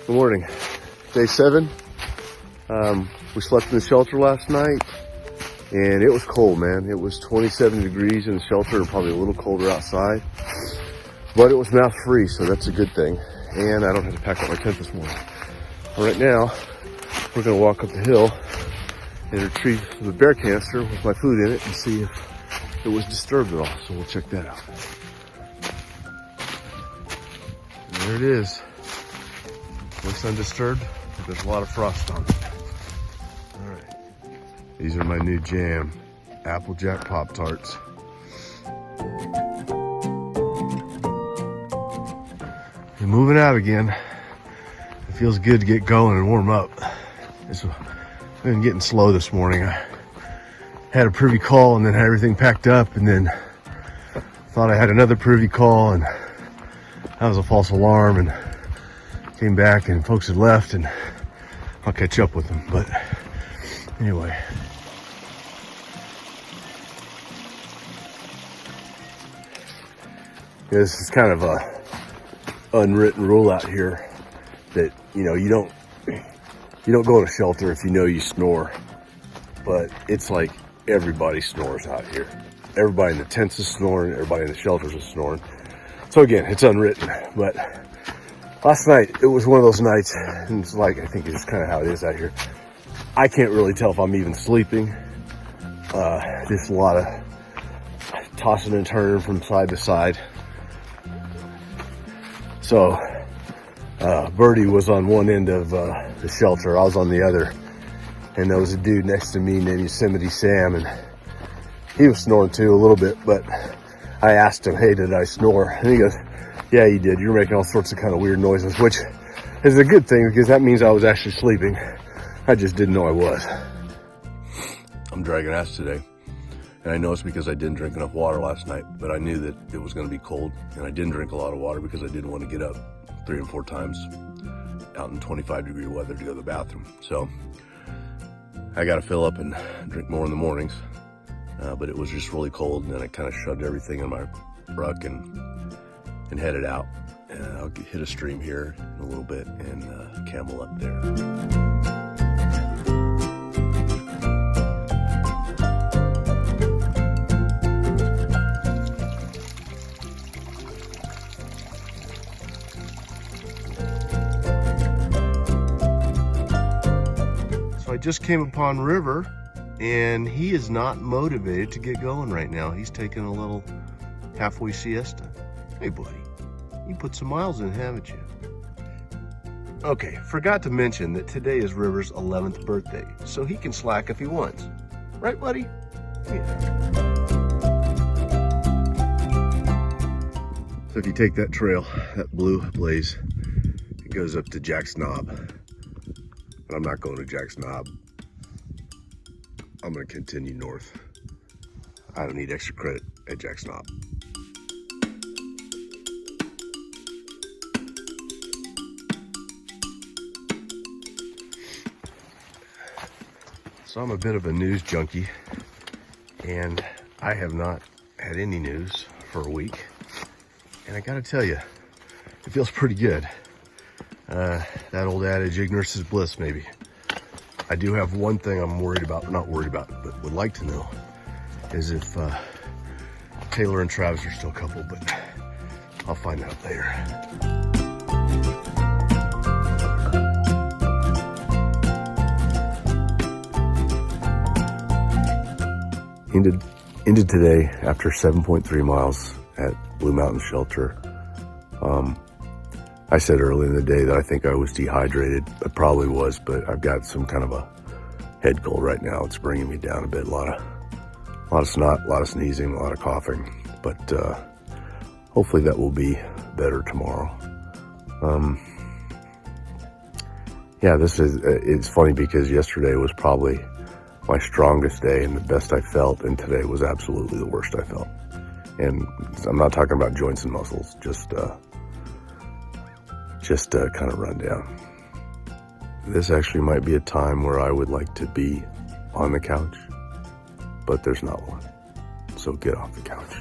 Good morning. Day 7. We slept in the shelter last night, and it was cold, man. It was 27 degrees in the shelter, and probably a little colder outside. But it was mouth free, so that's a good thing. And I don't have to pack up my tent this morning. Right now, we're gonna walk up the hill and retrieve the bear canister with my food in it and see if it was disturbed at all. So we'll check that out. And there it is. Looks undisturbed, but there's a lot of frost on it. All right. These are my new jam, Applejack Pop-Tarts. We're moving out again. It feels good to get going and warm up. It's been getting slow this morning. I had a privy call and then had everything packed up, and then thought I had another privy call, and that was a false alarm, and came back and folks had left, and I'll catch up with them. But anyway. Yeah, this is kind of a unwritten rule out here that, you know, you don't go to shelter if you know you snore. But it's like everybody snores out here. Everybody in the tents is snoring, everybody in the shelters is snoring. So again, it's unwritten, but last night, it was one of those nights, and it's like, I think it's just kind of how it is out here. I can't really tell if I'm even sleeping. Just a lot of tossing and turning from side to side. So, Birdie was on one end of the shelter, I was on the other. And there was a dude next to me named Yosemite Sam, and he was snoring too a little bit, but I asked him, hey, did I snore? And he goes, yeah, you did. You're making all sorts of kind of weird noises, which is a good thing because that means I was actually sleeping. I just didn't know I was. I'm dragging ass today. And I know it's because I didn't drink enough water last night, but I knew that it was going to be cold. And I didn't drink a lot of water because I didn't want to get up 3 and 4 times out in 25-degree weather to go to the bathroom. So I got to fill up and drink more in the mornings. But it was just really cold, and then I kind of shoved everything in my ruck and headed out. I'll hit a stream here in a little bit and camel up there. So I just came upon River, and he is not motivated to get going right now. He's taking a little halfway siesta. Hey, buddy, you put some miles in, haven't you? Okay, forgot to mention that today is River's 11th birthday, so he can slack if he wants. Right, buddy? Yeah. So if you take that trail, that blue blaze, it goes up to Jack's Knob. But I'm not going to Jack's Knob. I'm going to continue north. I don't need extra credit at Jack's Knob. So I'm a bit of a news junkie, and I have not had any news for a week. And I gotta tell you, it feels pretty good. That old adage, ignorance is bliss, maybe. I do have one thing I'm worried about, not worried about, but would like to know, is if Taylor and Travis are still a couple, but I'll find out later. Ended today after 7.3 miles at Blue Mountain Shelter. I said earlier in the day that I think I was dehydrated. I probably was, but I've got some kind of a head cold right now. It's bringing me down a bit. A lot of snot, a lot of sneezing, a lot of coughing. But hopefully that will be better tomorrow. Yeah, it's funny because yesterday was probably my strongest day and the best I felt, and today was absolutely the worst I felt. And I'm not talking about joints and muscles, just kind of run down. This actually might be a time where I would like to be on the couch, but there's not one. So get off the couch.